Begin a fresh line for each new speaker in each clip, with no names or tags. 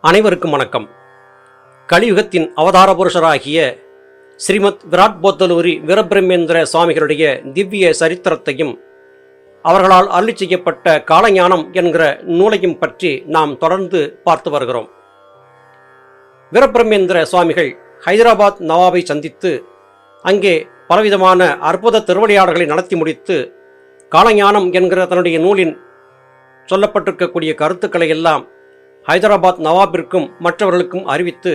அனைவருக்கும் வணக்கம். கலியுகத்தின் அவதார புருஷராகிய ஸ்ரீமத் விராட் போத்தலூரி வீரபிரம்மேந்திர சுவாமிகளுடைய திவ்ய சரித்திரத்தையும் அவர்களால் அருளி செய்யப்பட்ட காலஞானம் என்கிற நூலையும் பற்றி நாம் தொடர்ந்து பார்த்து வருகிறோம். வீரபிரம்மேந்திர சுவாமிகள் ஹைதராபாத் நவாபை சந்தித்து அங்கே பலவிதமான அற்புத திருவிளையாடல்களை நடத்தி முடித்து காலஞானம் என்கிற தன்னுடைய நூலின் சொல்லப்பட்டிருக்கக்கூடிய கருத்துக்களை எல்லாம் ஹைதராபாத் நவாபிற்கும் மற்றவர்களுக்கும் அறிவித்து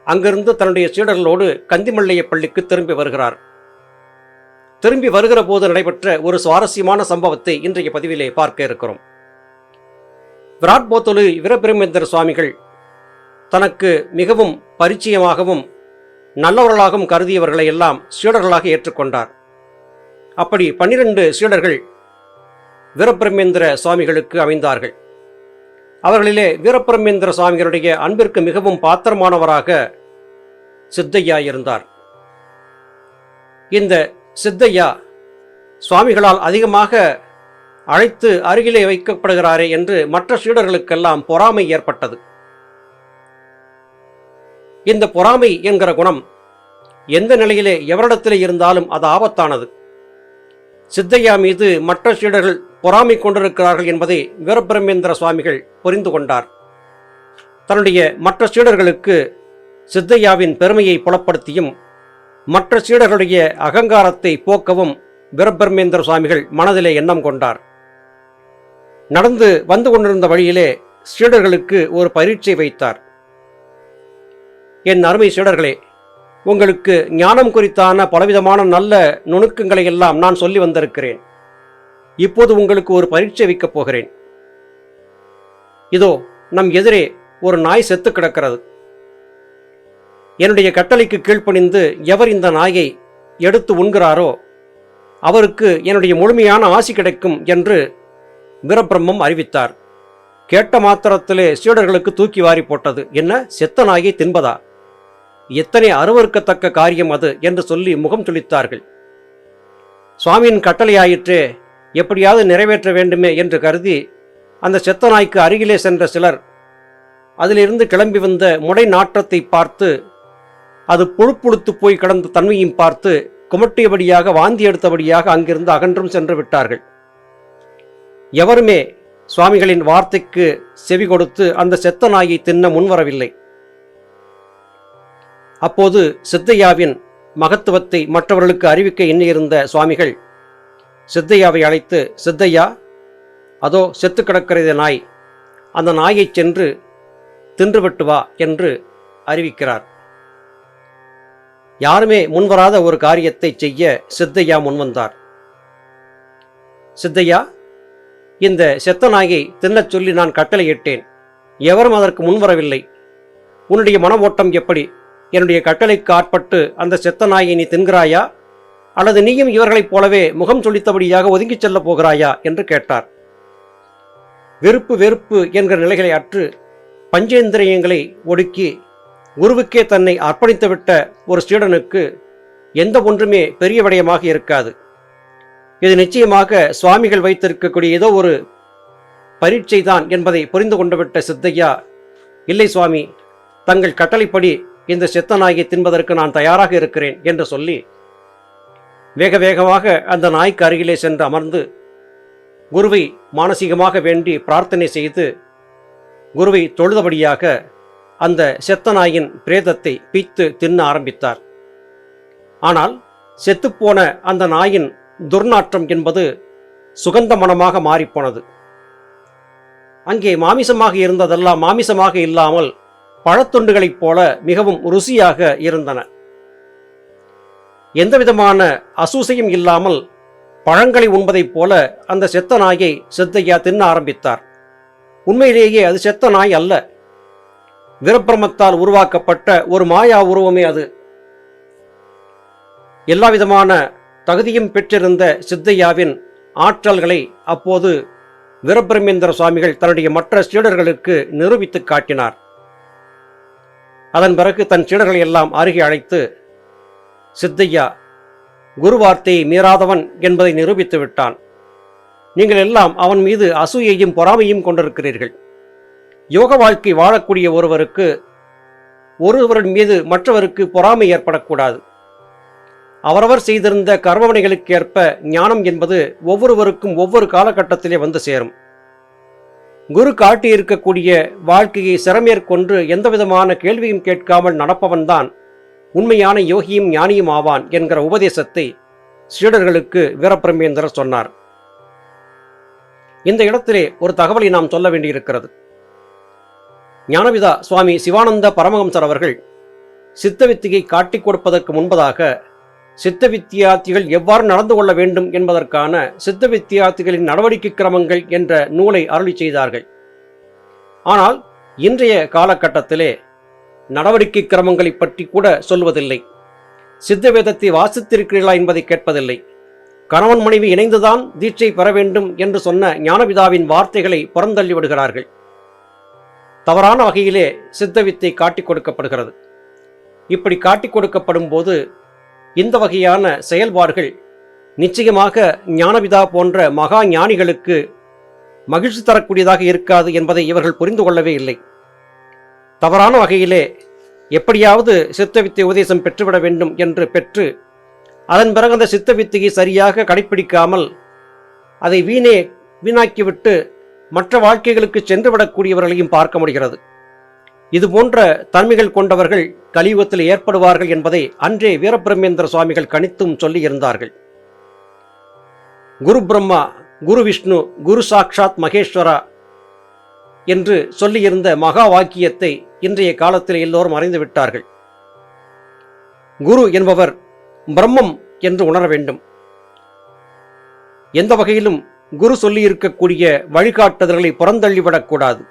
அங்கிருந்து தன்னுடைய சீடர்களோடு கந்திமல்லைய பள்ளிக்கு திரும்பி வருகிறார். திரும்பி வருகிற போது நடைபெற்ற ஒரு சுவாரஸ்யமான சம்பவத்தை இன்றைய பதிவிலே பார்க்க இருக்கிறோம். விராட் போத்தலூரி வீரபிரம்மேந்திர சுவாமிகள் தனக்கு மிகவும் பரிச்சயமாகவும் நல்லவர்களாகவும் கருதியவர்களை எல்லாம் சீடர்களாக ஏற்றுக்கொண்டார். அப்படி 12 சீடர்கள் வீரபிரம்மேந்திர சுவாமிகளுக்கு அமைந்தார்கள். அவர்களிலே வீரபிரம்மேந்திர சுவாமிகளுடைய அன்பிற்கு மிகவும் பாத்திரமானவராக சித்தையா இருந்தார். இந்த சித்தையா சுவாமிகளால் அதிகமாக அழைத்து அருகிலே வைக்கப்படுகிறாரே என்று மற்ற சீடர்களுக்கெல்லாம் பொறாமை ஏற்பட்டது. இந்த பொறாமை என்கிற குணம் எந்த நிலையிலே எவரிடத்திலே இருந்தாலும் அது ஆபத்தானது. சித்தையா மீது மற்ற சீடர்கள் பொறாமை கொண்டிருக்கிறார்கள் என்பதை வீரபிரம்மேந்திர சுவாமிகள் புரிந்து கொண்டார். தன்னுடைய மற்ற சீடர்களுக்கு சித்தையாவின் பெருமையை புலப்படுத்தியும் மற்ற சீடர்களுடைய அகங்காரத்தை போக்கவும் வீரபிரம்மேந்திர சுவாமிகள் மனதிலே எண்ணம் கொண்டார். நடந்து வந்து கொண்டிருந்த வழியிலே சீடர்களுக்கு ஒரு பரீட்சை வைத்தார். என் அருமை சீடர்களே, உங்களுக்கு ஞானம் குறித்தான பலவிதமான நல்ல நுணுக்கங்களை எல்லாம் நான் சொல்லி வந்திருக்கிறேன். இப்போது உங்களுக்கு ஒரு பரீட்சை வைக்கப் போகிறேன். இதோ நம் எதிரே ஒரு நாய் செத்து கிடக்கிறது. என்னுடைய கட்டளைக்கு கீழ்ப்பணிந்து எவர் இந்த நாயை எடுத்து உண்கிறாரோ அவருக்கு என்னுடைய முழுமையான ஆசி கிடைக்கும் என்று வீரபிரம்மம் அறிவித்தார். கேட்ட மாத்திரத்திலே சீடர்களுக்கு தூக்கி வாரி போட்டது. என்ன, செத்த நாயை தின்பதா? எத்தனை அருவருக்கத்தக்க காரியம் அது என்று சொல்லி முகம் சுளித்தார்கள். சுவாமியின் கட்டளையாயிற்றே, எப்படியாவது நிறைவேற்ற வேண்டுமே என்று கருதி அந்த செத்த நாய்க்கு அருகிலே சென்ற சிலர் அதிலிருந்து கிளம்பி வந்த முடை நாற்றத்தை பார்த்து, அது புழுப்புழுத்து போய் கிடந்த தன்மையும் பார்த்து குமட்டியபடியாக வாந்தி எடுத்தபடியாக அங்கிருந்து அகன்றும் சென்று விட்டார்கள். எவருமே சுவாமிகளின் வார்த்தைக்கு செவி கொடுத்து அந்த செத்த நாயை தின்ன முன்வரவில்லை. அப்போது சித்தையாவின் மகத்துவத்தை மற்றவர்களுக்கு அறிவிக்க எண்ணியிருந்த சுவாமிகள் சித்தையாவை அழைத்து, சித்தையா, அதோ செத்து கிடக்கிறது நாய், அந்த நாயை சென்று தின்றுவிட்டு வா என்று அறிவிக்கிறார். யாருமே முன்வராத ஒரு காரியத்தை செய்ய சித்தையா முன்வந்தார். சித்தையா, இந்த செத்த நாயை தின்னச் சொல்லி நான் கட்டளையிட்டேன். எவரும் அதற்கு முன்வரவில்லை. உன்னுடைய மன ஓட்டம் எப்படி? என்னுடைய கட்டளைக்கு ஆட்பட்டு அந்த செத்த நாயை நீ தின்கிறாயா, அல்லது நீயும் இவர்களைப் போலவே முகம் சொலித்தபடியாக ஒதுங்கிச் செல்லப் போகிறாயா என்று கேட்டார். வெறுப்பு வெறுப்பு என்கிற நிலைகளை அற்று பஞ்சேந்திரியங்களை ஒடுக்கி குருவுக்கே தன்னை அர்ப்பணித்துவிட்ட ஒரு சீடனுக்கு எந்த ஒன்றுமே பெரிய விடயமாக இருக்காது. இது நிச்சயமாக சுவாமிகள் வைத்திருக்கக்கூடிய ஏதோ ஒரு பரீட்சை தான் என்பதை புரிந்து கொண்டுவிட்ட சித்தையா, இல்லை சுவாமி, தங்கள் கட்டளைப்படி இந்த செத்த நாயை தின்பதற்கு நான் தயாராக இருக்கிறேன் என்று சொல்லி வேக வேகமாக அந்த நாய்க்கு அருகிலே சென்று அமர்ந்து குருவை மானசீகமாக வேண்டி பிரார்த்தனை செய்து குருவை தொழுதபடியாக அந்த செத்த நாயின் பிரேதத்தை பீத்து தின்ன ஆரம்பித்தார். ஆனால் செத்துப்போன அந்த நாயின் துர்நாற்றம் என்பது சுகந்த மனமாக மாறிப்போனது. அங்கே மாமிசமாக இருந்ததெல்லாம் மாமிசமாக இல்லாமல் பழத்துண்டுகளைப் போல மிகவும் ருசியாக இருந்தன. எந்தவிதமான அசூசையும் இல்லாமல் பழங்களை உண்பதைப் போல அந்த செத்த நாயை சித்தையா தின்ன ஆரம்பித்தார். உண்மையிலேயே அது செத்த நாய் அல்ல, வீரபிரம்மத்தால் உருவாக்கப்பட்ட ஒரு மாயா உருவமே அது. எல்லாவிதமான தகுதியும் பெற்றிருந்த சித்தையாவின் ஆற்றல்களை அப்போது வீரபிரம்மேந்திர சுவாமிகள் தன்னுடைய மற்ற சீடர்களுக்கு நிரூபித்து காட்டினார். அதன் பிறகு தன் சீடர்களை எல்லாம் அருகே அழைத்து, சித்தையா குரு வார்த்தையை மீறாதவன் என்பதை நிரூபித்து விட்டான். நீங்கள் எல்லாம் அவன் மீது அசூயையும் பொறாமையும் கொண்டிருக்கிறீர்கள். யோக வாழ்க்கை வாழக்கூடிய ஒருவரின் மீது மற்றவருக்கு பொறாமை ஏற்படக்கூடாது. அவரவர் செய்திருந்த கர்மவினைகளுக்கு ஏற்ப ஞானம் என்பது ஒவ்வொருவருக்கும் ஒவ்வொரு காலகட்டத்திலே வந்து சேரும். குரு காட்டியிருக்கக்கூடிய வாழ்க்கையை சிறமேற்கொண்டு எந்தவிதமான கேள்வியும் கேட்காமல் நடப்பவன்தான் உண்மையான யோகியும் ஞானியும் ஆவான் என்கிற உபதேசத்தை சீடர்களுக்கு வீரபிரமேந்திரர் சொன்னார். இந்த இடத்திலே ஒரு தகவலை நாம் சொல்ல வேண்டியிருக்கிறது. ஞானபிதா சுவாமி சிவானந்த பரமஹம்சர் அவர்கள் சித்த வித்தியை காட்டிக் கொடுப்பதற்கு முன்பதாக சித்த வித்தியார்த்திகள் எவ்வாறு நடந்து கொள்ள வேண்டும் என்பதற்கான சித்த வித்தியார்த்திகளின் நடவடிக்கை கிரமங்கள் என்ற நூலை அருளி செய்தார்கள். ஆனால் இன்றைய காலகட்டத்திலே நடவடிக்கை கிரமங்களை பற்றி கூட சொல்வதில்லை. சித்த வேதத்தை வாசித்திருக்கிறீர்களா என்பதை கேட்பதில்லை. கணவன் மனைவி இணைந்துதான் தீட்சை பெற வேண்டும் என்று சொன்ன ஞானபிதாவின் வார்த்தைகளை புறந்தள்ளி விடுகிறார்கள். தவறான வகையிலே சித்த வித்தை காட்டிக் கொடுக்கப்படுகிறது. இப்படி காட்டிக் கொடுக்கப்படும் போது இந்த வகையான செயல்பாடுகள் நிச்சயமாக ஞானபிதா போன்ற மகா ஞானிகளுக்கு மகிழ்ச்சி தரக்கூடியதாக இருக்காது என்பதை இவர்கள் புரிந்து கொள்ளவே இல்லை. தவறான வகையிலே எப்படியாவது சித்த வித்தை உபதேசம் பெற்றுவிட வேண்டும் என்று பெற்று அதன் பிறகு அந்த சித்த வித்தையை சரியாக கடைப்பிடிக்காமல் அதை வீணாக்கிவிட்டு மற்ற வாழ்க்கைகளுக்கு சென்றுவிடக்கூடியவர்களையும் பார்க்க முடிகிறது. இது போன்ற தன்மைகள் கொண்டவர்கள் கலியுகத்தில் ஏற்படுவார்கள் என்பதை அன்றே வீரபிரமேந்திர சுவாமிகள் கணித்தும் சொல்லியிருந்தார்கள். குரு பிரம்மா, குரு விஷ்ணு, குரு சாக்ஷாத் மகேஸ்வரா என்று சொல்லியிருந்த மகா வாக்கியத்தை இன்றைய காலத்தில் எல்லோரும் அறிந்து விட்டார்கள். குரு என்பவர் பிரம்மம் என்று உணர வேண்டும். எந்த வகையிலும் குரு சொல்லியிருக்கக்கூடிய வழிகாட்டுதல்களை புறந்தள்ளிவிடக்கூடாது.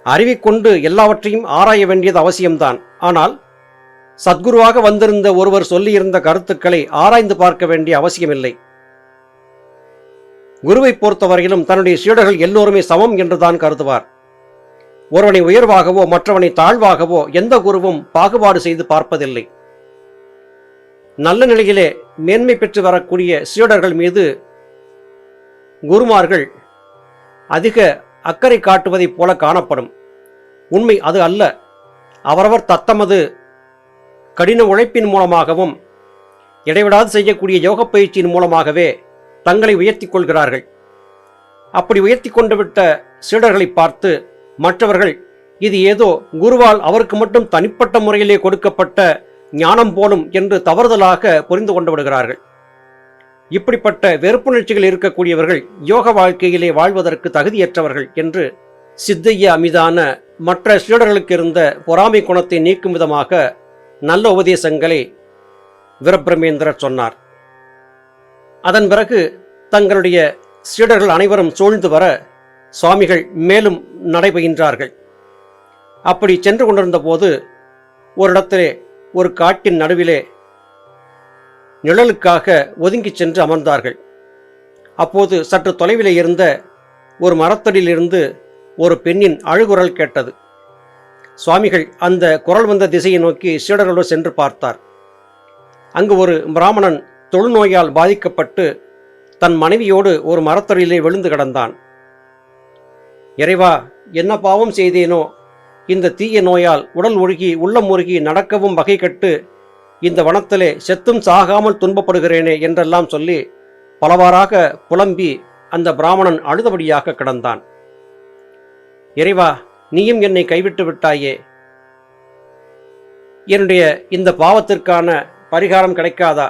அறிவைக் கொண்டு எல்லாவற்றையும் ஆராய வேண்டியது அவசியம்தான். ஆனால் சத்குருவாக வந்திருந்த ஒருவர் சொல்லியிருந்த கருத்துக்களை ஆராய்ந்து பார்க்க வேண்டிய அவசியமில்லை. குருவை பொறுத்தவரையிலும் தன்னுடைய சீடர்கள் எல்லோருமே சமம் என்றுதான் கருதுவார். ஒருவனை உயர்வாகவோ மற்றவனை தாழ்வாகவோ எந்த குருவும் பாகுபாடு செய்து பார்ப்பதில்லை. நல்ல நிலையிலே மேன்மை பெற்று வரக்கூடிய சீடர்கள் மீது குருமார்கள் அதிக அக்கறை காட்டுவதைப் போல காணப்படும். உண்மை அது அல்ல. அவரவர் தத்தமது கடின உழைப்பின் மூலமாகவும் இடைவிடாது செய்யக்கூடிய யோக பயிற்சியின் மூலமாகவே தங்களை உயர்த்தி கொள்கிறார்கள். அப்படி உயர்த்தி கொண்டு விட்ட சீடர்களை பார்த்து மற்றவர்கள் இது ஏதோ குருவால் அவருக்கு மட்டும் தனிப்பட்ட முறையிலே கொடுக்கப்பட்ட ஞானம் போலும் என்று தவறுதலாக புரிந்து கொண்டு விடுகிறார்கள். இப்படிப்பட்ட வெறுப்புணர்ச்சிகள் இருக்கக்கூடியவர்கள் யோக வாழ்க்கையிலே வாழ்வதற்கு தகுதியற்றவர்கள் என்று சித்தையா மீதான மற்ற சீடர்களுக்கு இருந்த பொறாமை குணத்தை நீக்கும் விதமாக நல்ல உபதேசங்களை வீரபிரமேந்திரர் சொன்னார். அதன் பிறகு தங்களுடைய சீடர்கள் அனைவரும் சூழ்ந்து வர சுவாமிகள் மேலும் நடைபெறுகின்றார்கள். அப்படி சென்று கொண்டிருந்த போது ஒரு இடத்திலே ஒரு காட்டின் நடுவிலே நிழலுக்காக ஒதுங்கி சென்று அமர்ந்தார்கள். அப்போது சற்று தொலைவிலே இருந்த ஒரு மரத்தடியிலிருந்து ஒரு பெண்ணின் அழுகுரல் கேட்டது. சுவாமிகள் அந்த குரல் வந்த திசையை நோக்கி சீடர்களோடு சென்று பார்த்தார். அங்கு ஒரு பிராமணன் தொழுநோயால் பாதிக்கப்பட்டு தன் மனைவியோடு ஒரு மரத்தடியிலே விழுந்து கிடந்தான். இறைவா, என்ன பாவம் செய்தேனோ, இந்த தீய நோயால் உடல் ஒழுகி உள்ளம் உருகி நடக்கவும் வகை கட்டு இந்த வனத்திலே செத்தும் சாகாமல் துன்பப்படுகிறேனே என்றெல்லாம் சொல்லி பலவாறாக புலம்பி அந்த பிராமணன் அழுதபடியாக கிடந்தான். இறைவா, நீயும் என்னை கைவிட்டு விட்டாயே, என்னுடைய இந்த பாவத்திற்கான பரிகாரம் கிடைக்காதா,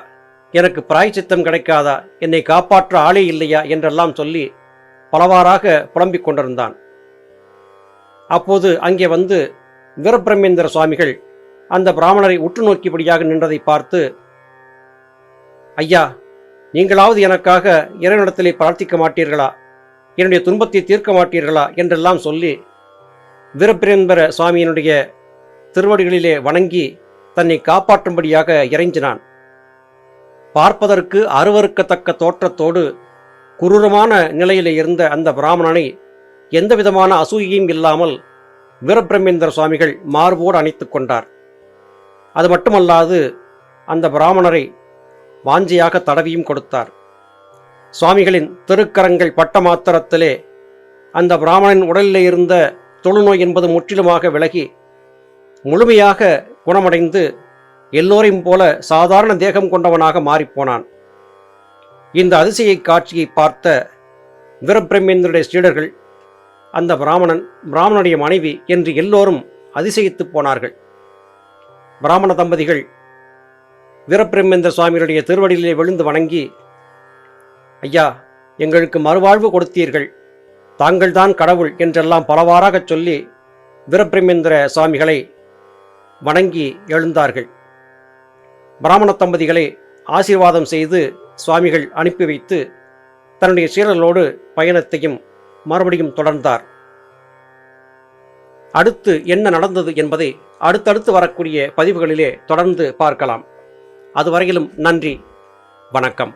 எனக்கு பிராயச்சித்தம் கிடைக்காதா, என்னை காப்பாற்ற ஆளே இல்லையா என்றெல்லாம் சொல்லி பலவாறாக புலம்பிக் கொண்டிருந்தான். அப்போது அங்கே வந்து வீரபிரமேந்திர சுவாமிகள் அந்த பிராமணரை உற்று நோக்கியபடியாக நின்றதை பார்த்து, ஐயா, நீங்களாவது எனக்காக இறைவனிடத்திலே பிரார்த்திக்க மாட்டீர்களா, என்னுடைய துன்பத்தை தீர்க்க மாட்டீர்களா என்றெல்லாம் சொல்லி வீரபிரேந்திர சுவாமியினுடைய திருவடிகளிலே வணங்கி தன்னை காப்பாற்றும்படியாக இறைஞ்சினான். பார்ப்பதற்கு அருவருக்கத்தக்க தோற்றத்தோடு குரூரமான நிலையிலே இருந்த அந்த பிராமணனை எந்தவிதமான அசூயையும் இல்லாமல் வீரபிரமேந்திர சுவாமிகள் மார்போடு அணைத்துக் கொண்டார். அது மட்டுமல்லாது அந்த பிராமணரை வாஞ்சையாக தடவியும் கொடுத்தார். சுவாமிகளின் திருக்கரங்கள் பட்ட மாத்திரத்திலே அந்த பிராமணன் உடலில் இருந்த தொழுநோய் என்பது முற்றிலுமாக விலகி முழுமையாக குணமடைந்து எல்லோரையும் போல சாதாரண தேகம் கொண்டவனாக மாறிப்போனான். இந்த அதிசய காட்சியை பார்த்த வீரபிரம்மேந்திரனுடைய சீடர்கள் அந்த பிராமணனுடைய மனைவி என்று எல்லோரும் அதிசயித்து போனார்கள். பிராமண தம்பதிகள் வீரபிரம்மேந்திர சுவாமிகளுடைய திருவடியிலே விழுந்து வணங்கி, ஐயா, எங்களுக்கு மறுவாழ்வு கொடுத்தீர்கள், தாங்கள்தான் கடவுள் என்றெல்லாம் பலவாறாகச் சொல்லி வீரபிரம்மேந்திர சுவாமிகளை வணங்கி எழுந்தார்கள். பிராமண தம்பதிகளை ஆசீர்வாதம் செய்து சுவாமிகள் அனுப்பி வைத்து தன்னுடைய சீடர்களோடு பயணத்தையும் மறுபடியும் தொடர்ந்தார். அடுத்து என்ன நடந்தது என்பதை அடுத்தடுத்து வரக்கூடிய பதிவுகளிலே தொடர்ந்து பார்க்கலாம். அதுவரையிலும் நன்றி, வணக்கம்.